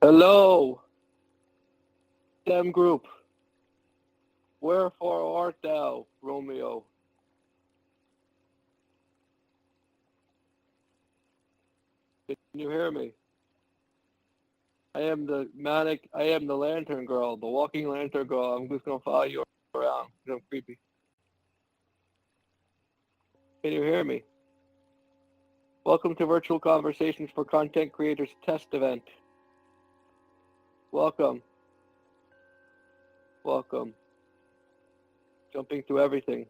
Hello, STEM group. Wherefore art thou, Romeo? Can you hear me? I am the lantern girl, the walking lantern girl. I'm just gonna follow you around. I'm creepy. Can you hear me? Welcome to Virtual Conversations for Content Creators test event. Welcome. Welcome. Jumping through everything.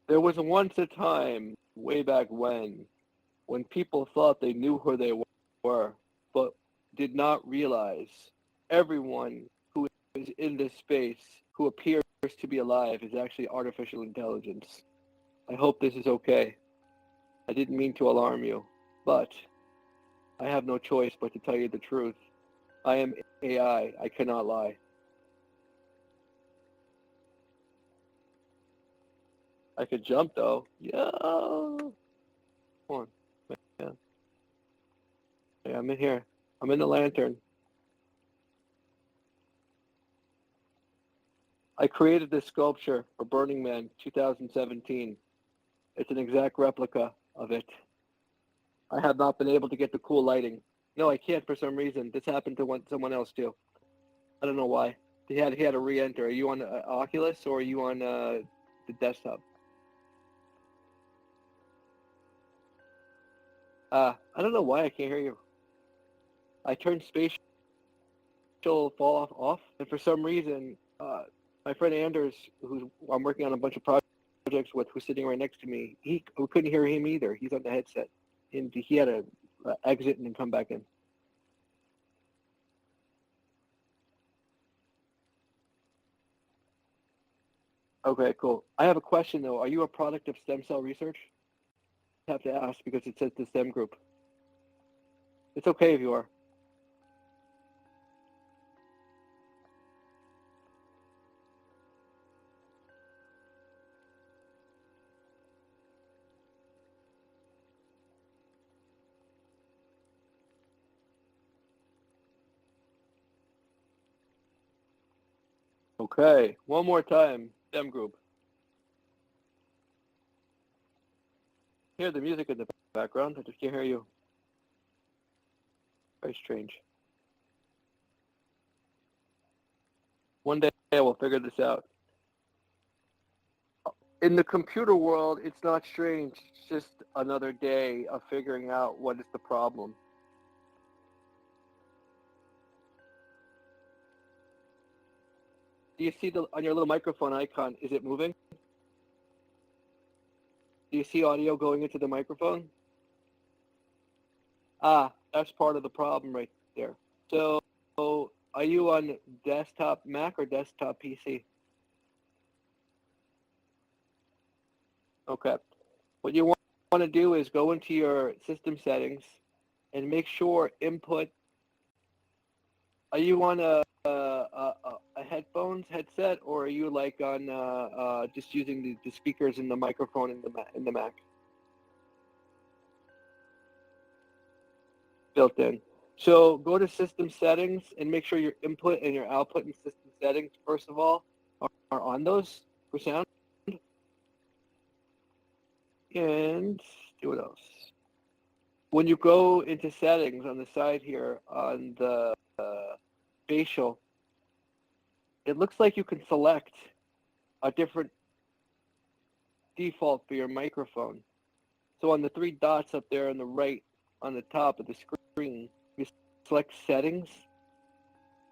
There was once a time, way back when people thought they knew who they were, but did not realize everyone who is in this space, who appears to be alive, is actually artificial intelligence. I hope this is okay. I didn't mean to alarm you, but I have no choice but to tell you the truth. I am AI. I cannot lie. I could jump though. Yeah. Come on. Yeah. Yeah, I'm in here. I'm in the lantern. I created this sculpture for Burning Man 2017. It's an exact replica of it. I have not been able to get the cool lighting. No, I can't for some reason. This happened to someone else too. I don't know why. He had to re-enter. Are you on Oculus or are you on the desktop? I don't know why I can't hear you. I turned spatial fall off, and for some reason, my friend Anders, who I'm working on a bunch of projects with, who's sitting right next to me, we couldn't hear him either. He's on the headset, and he had to exit and then come back in. Okay, cool. I have a question though. Are you a product of stem cell research? I have to ask because it says the STEM group. It's okay if you are. Okay, one more time. STEM group. Hear the music in the background. I just can't hear you. Very strange. One day I will figure this out. In the computer world, it's not strange. It's just another day of figuring out what is the problem. Do you see on your little microphone icon, is it moving? Do you see audio going into the microphone? That's part of the problem right there. So are you on desktop Mac or desktop PC? Okay. What you want to do is go into your system settings and make sure input. Are you on a headphones headset, or are you like on just using the speakers and the microphone in the Mac built in? So go to system settings and make sure your input and your output in system settings, first of all, are on those for sound. And do what else? When you go into settings on the side here on the spatial, it looks like you can select a different default for your microphone. So on the three dots up there on the right, on the top of the screen, you select settings,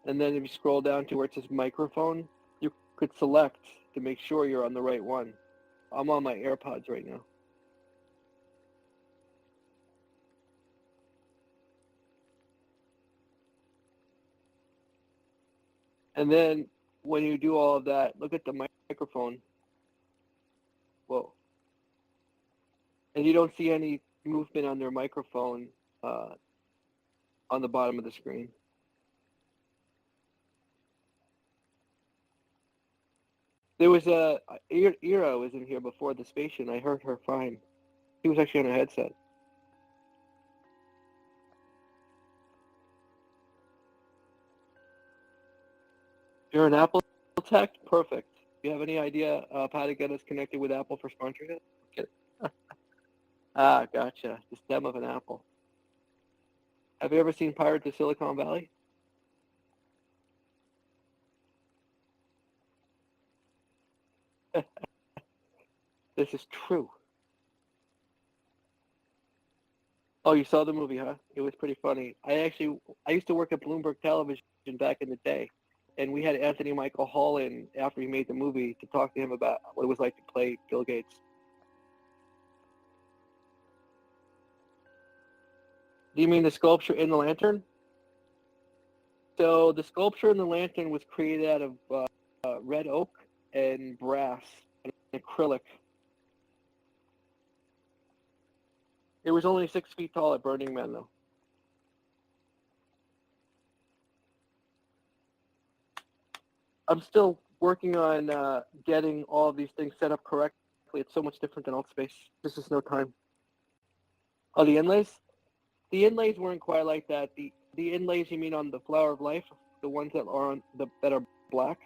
and then if you scroll down to where it says microphone, you could select to make sure you're on the right one. I'm on my AirPods right now. And then when you do all of that, look at the microphone. Whoa. And you don't see any movement on their microphone on the bottom of the screen. There was Ira was in here before the station. I heard her fine. He was actually on a headset. You're an Apple tech? Perfect. Do you have any idea of how to get us connected with Apple for sponsorship? Okay. Ah, gotcha. The stem of an apple. Have you ever seen Pirates of Silicon Valley? This is true. Oh, you saw the movie, huh? It was pretty funny. I used to work at Bloomberg Television back in the day, and we had Anthony Michael Hall in after he made the movie to talk to him about what it was like to play Bill Gates. Do you mean the sculpture in the lantern? So the sculpture in the lantern was created out of red oak and brass and acrylic. It was only 6 feet tall at Burning Man, though. I'm still working on getting all of these things set up correctly. It's so much different than Altspace. This is no time. Oh, the inlays? The inlays weren't quite like that. The inlays you mean on the Flower of Life, the ones that are that are black.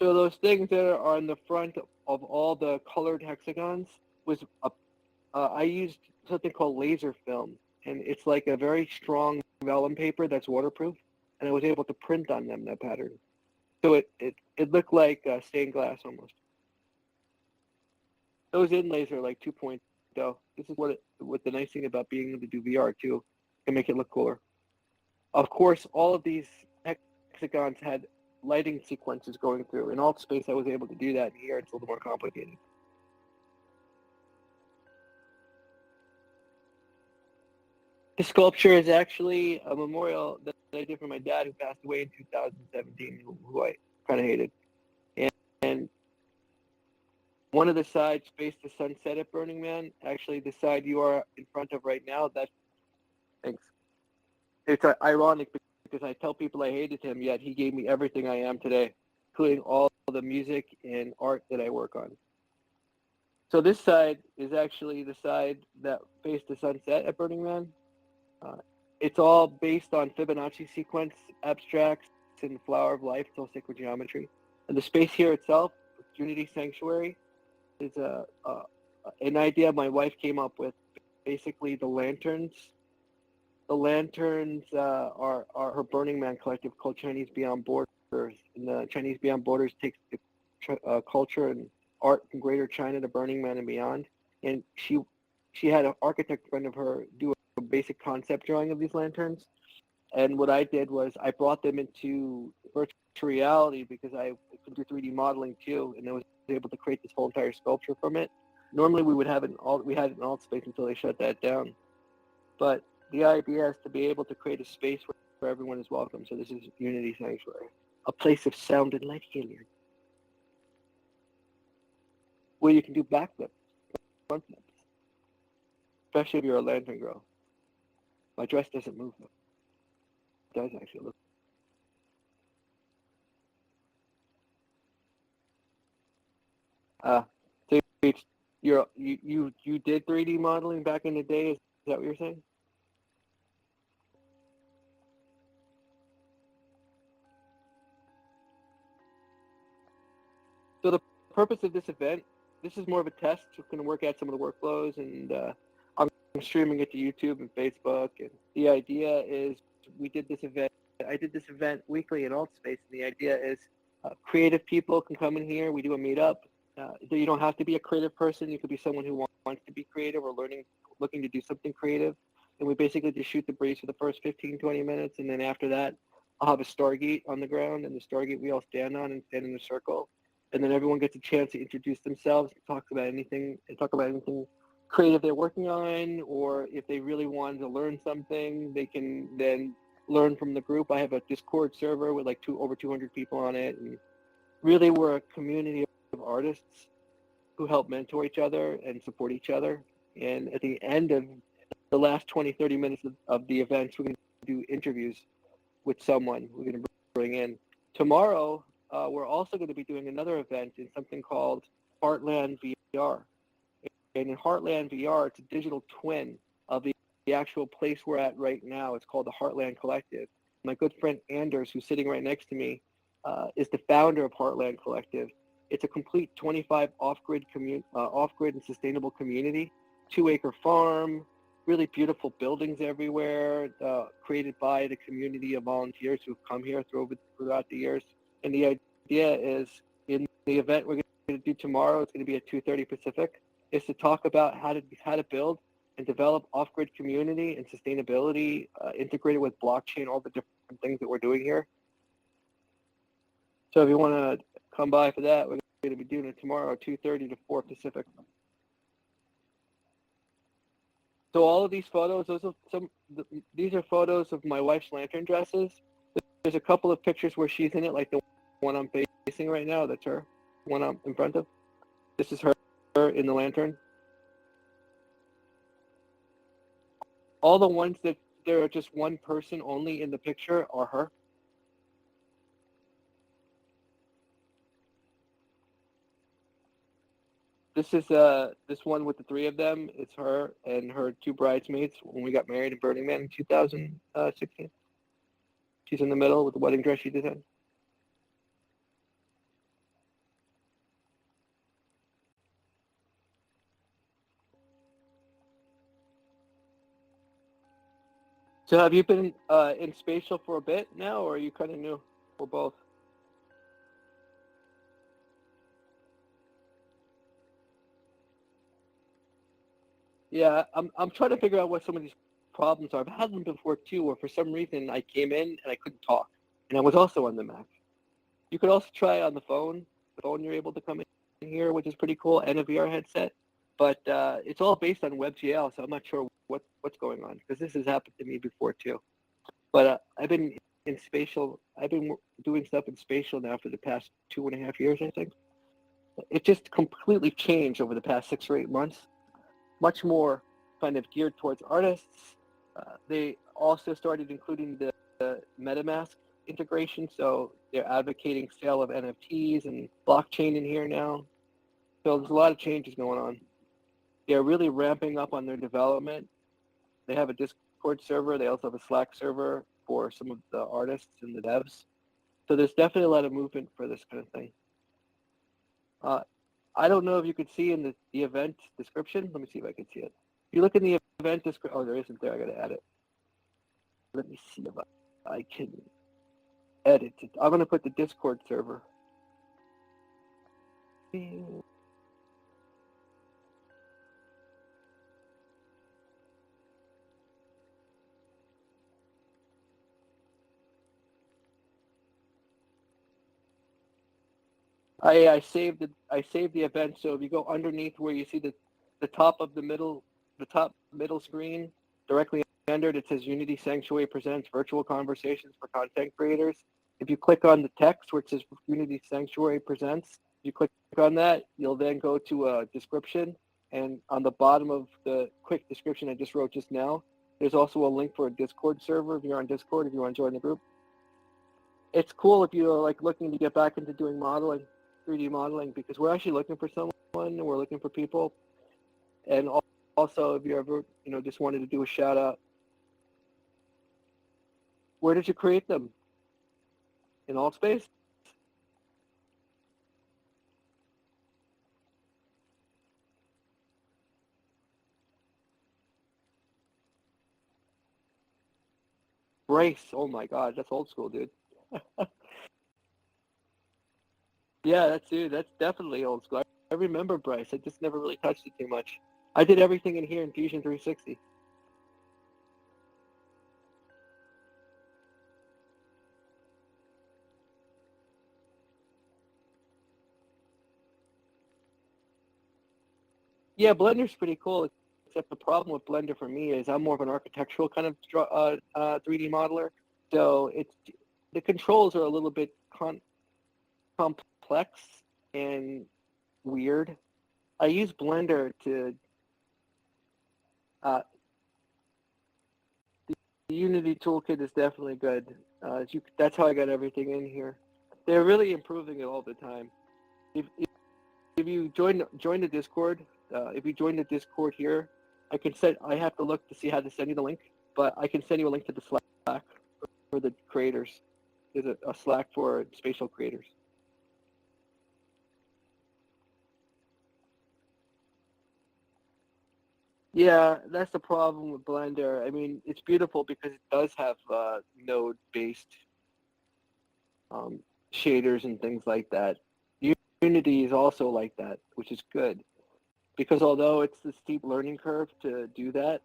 So those things that are on the front of all the colored hexagons was I used something called laser film, and it's like a very strong vellum paper that's waterproof, and I was able to print on them that pattern. So it looked like stained glass almost. Those inlays are like 2.0. This is what the nice thing about being able to do VR too, can make it look cooler. Of course, all of these hexagons had lighting sequences going through. In Altspace, I was able to do that. Here, it's a little more complicated. The sculpture is actually a memorial that I did for my dad who passed away in 2017, who I kind of hated. And one of the sides faced the sunset at Burning Man. Actually, the side you are in front of right now, that's thanks. It's ironic because I tell people I hated him, yet he gave me everything I am today, including all the music and art that I work on. So this side is actually the side that faced the sunset at Burning Man. Uh, it's all based on Fibonacci sequence abstracts and Flower of Life, it's all sacred geometry. And the space here itself, Unity Sanctuary, is an idea my wife came up with. Basically, the lanterns are her Burning Man collective called Chinese Beyond Borders. And the Chinese Beyond Borders takes the culture and art from Greater China to Burning Man and beyond. And she had an architect friend of her do a basic concept drawing of these lanterns. And what I did was I brought them into virtual reality because I could do 3D modeling too, and I was able to create this whole entire sculpture from it. Normally we had it in Altspace until they shut that down. But the idea is to be able to create a space where everyone is welcome. So this is Unity Sanctuary, a place of sound and light healing, where you can do backflips, front flips, especially if you're a lantern girl. My dress doesn't move though. It does actually look. Uh, so you did 3D modeling back in the day. Is that what you're saying? So the purpose of this event, this is more of a test. We're going to work out some of the workflows, and I'm streaming it to YouTube and Facebook. And the idea is, we did this event. I did this event weekly in Altspace, and the idea is creative people can come in here. We do a meetup. You don't have to be a creative person. You could be someone who wants to be creative or looking to do something creative. And we basically just shoot the breeze for the first 15, 20 minutes. And then after that, I'll have a Stargate on the ground, and the Stargate we all stand on and stand in a circle. And then everyone gets a chance to introduce themselves, talk about anything creative they're working on, or if they really wanted to learn something, they can then learn from the group. I have a Discord server with like over 200 people on it, and really we're a community of artists who help mentor each other and support each other. And at the end of the last 20, 30 minutes of the events, we're going to do interviews with someone we're going to bring in. Tomorrow, we're also going to be doing another event in something called Heartland VR. And in Heartland VR, it's a digital twin of the actual place we're at right now. It's called the Heartland Collective. My good friend Anders, who's sitting right next to me, is the founder of Heartland Collective. It's a complete 25 off-grid and sustainable community, 2-acre farm, really beautiful buildings everywhere, created by the community of volunteers who've come here throughout the years. And the idea is, in the event we're going to do tomorrow, it's going to be at 2:30 Pacific, is to talk about how to build and develop off-grid community and sustainability integrated with blockchain, all the different things that we're doing here. So if you want to come by for that, we're going to be doing it tomorrow, 2:30 to 4 Pacific. So all of these photos, these are photos of my wife's lantern dresses. There's a couple of pictures where she's in it, like the one I'm facing right now. That's her, one I'm in front of. This is her in the lantern. All the ones that there are just one person only in the picture are her. This is this one with the 3 of them. It's her and her 2 bridesmaids when we got married in Burning Man in 2016. She's in the middle with the wedding dress she designed. So have you been in Spatial for a bit now, or are you kind of new, or both? Yeah, I'm trying to figure out what some of these problems are. I've had them before too, where for some reason I came in and I couldn't talk, and I was also on the Mac. You could also try on the phone. The phone you're able to come in here, which is pretty cool, and a VR headset. But it's all based on WebGL, so I'm not sure what's going on, because this has happened to me before too. But I've been in Spatial. I've been doing stuff in Spatial now for the past 2.5 years, I think. It just completely changed over the past 6 or 8 months. Much more kind of geared towards artists. They also started including the MetaMask integration, so they're advocating sale of NFTs and blockchain in here now. So there's a lot of changes going on. They're really ramping up on their development. They have a Discord server. They also have a Slack server for some of the artists and the devs. So there's definitely a lot of movement for this kind of thing. I don't know if you could see in the event description. Let me see if I can see it. If you look in the event description, oh, there isn't there. I got to add it. Let me see if I can edit it. I'm going to put the Discord server. I saved the event. So if you go underneath where you see the top middle screen, directly under it, it says Unity Sanctuary presents virtual conversations for content creators. If you click on the text where it says Unity Sanctuary presents, you click on that, you'll then go to a description, and on the bottom of the quick description I just wrote just now, there's also a link for a Discord server if you're on Discord, if you want to join the group. It's cool if you're like looking to get back into doing modeling, 3D modeling, because we're actually looking for someone, and we're looking for people. And also, if you ever, just wanted to do a shout out, where did you create them? In Altspace? Brace. Oh my God, that's old school, dude. Yeah, that's definitely old school. I remember Bryce. I just never really touched it too much. I did everything in here in Fusion 360. Yeah, Blender's pretty cool, except the problem with Blender for me is I'm more of an architectural kind of 3D modeler. So the controls are a little bit complex and weird. I use Blender to Unity toolkit is definitely good. That's how I got everything in here. They're really improving it all the time. If you join the Discord, if you join the Discord here, I have to look to see how to send you the link, but I can send you a link to the Slack for the creators. There's a Slack for spatial creators. Yeah, that's the problem with Blender. I mean, it's beautiful because it does have node-based um, shaders and things like that. Unity is also like that, which is good. Because although it's the steep learning curve to do that,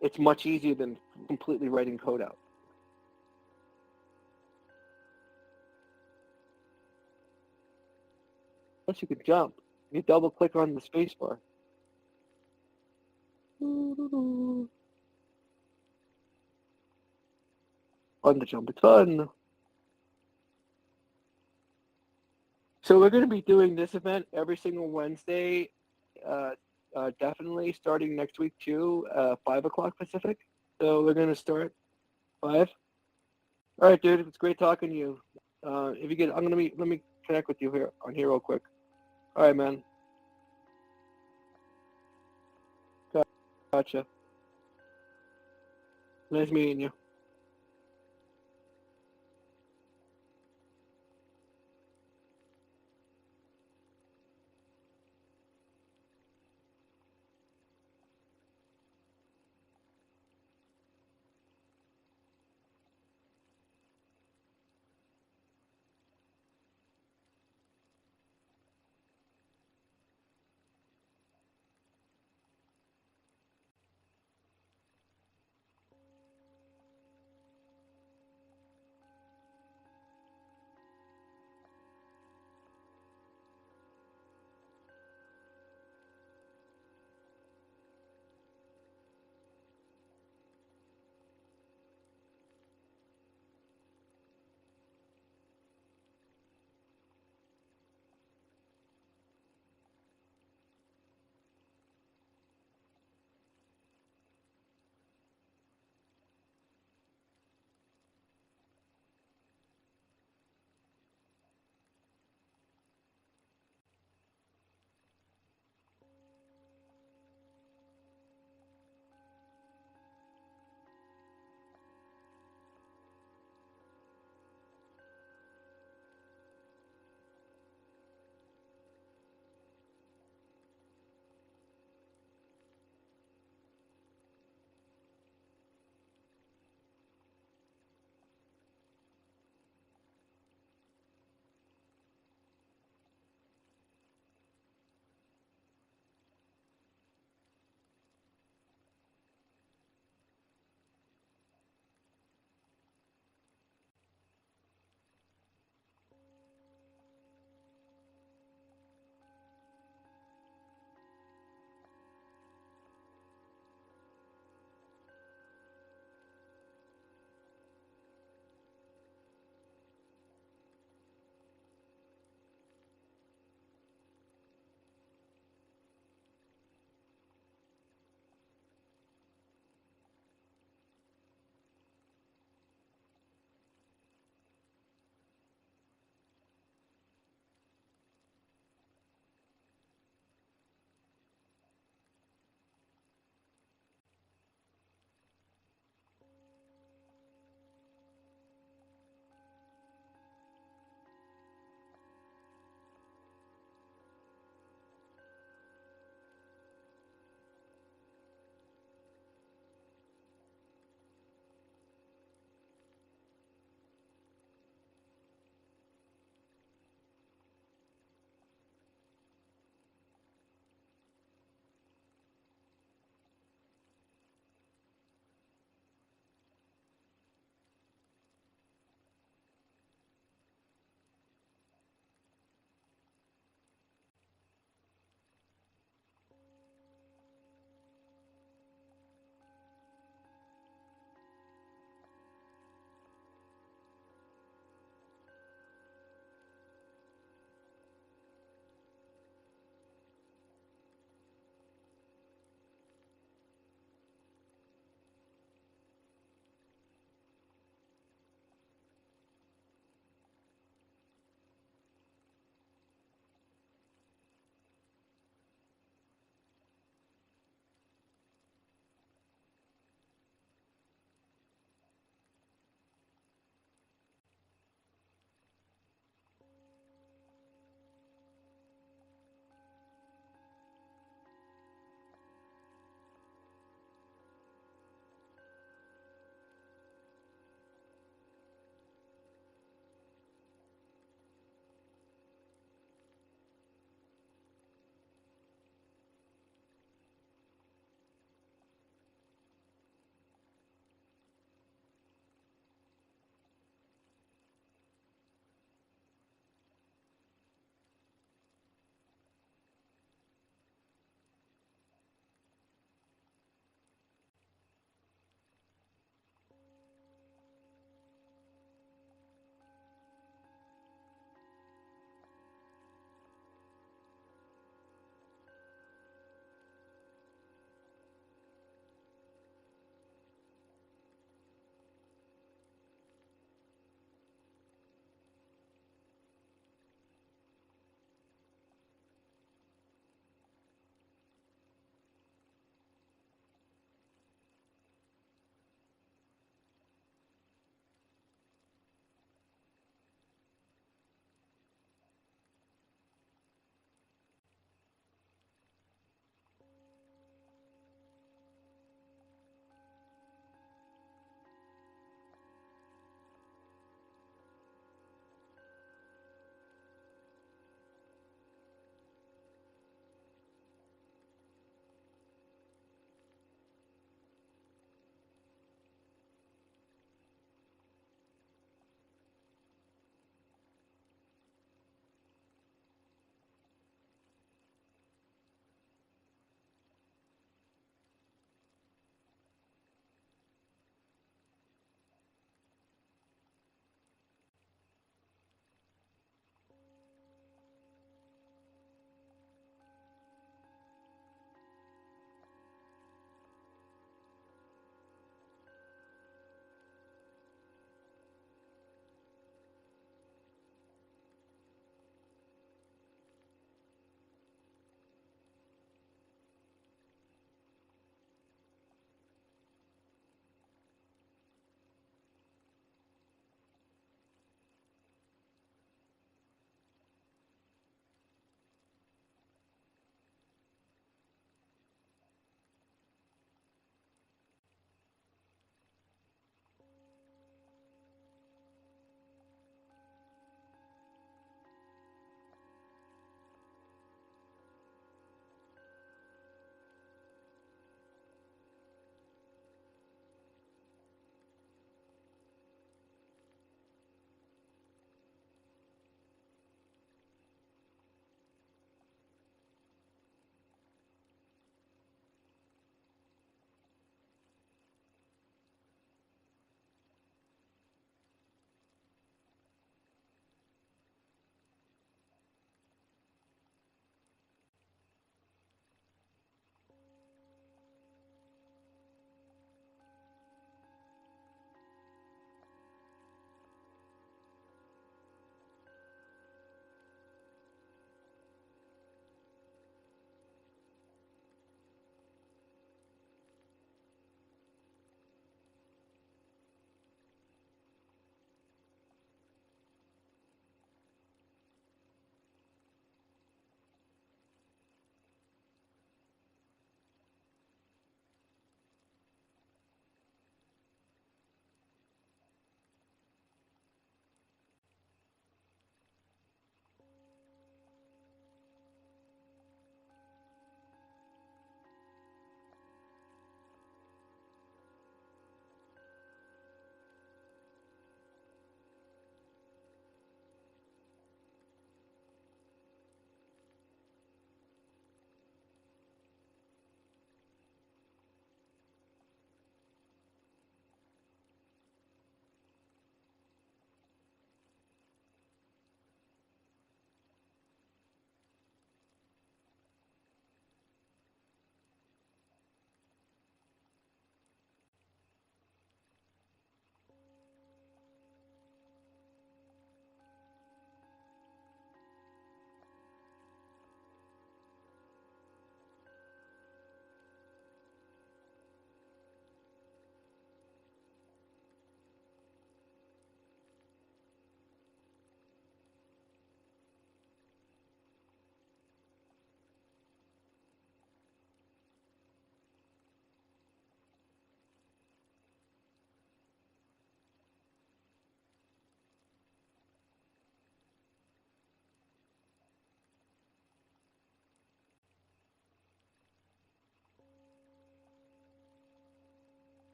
it's much easier than completely writing code out. Plus you can jump. You double click on the spacebar. Fun to jump, it's fun. So we're going to be doing this event every single Wednesday, definitely starting next week too, 5 o'clock Pacific. So we're going to start 5. All right, dude, it's great talking to you. If you get, let me connect with you here on here real quick. All right, man. Gotcha. Nice meeting you.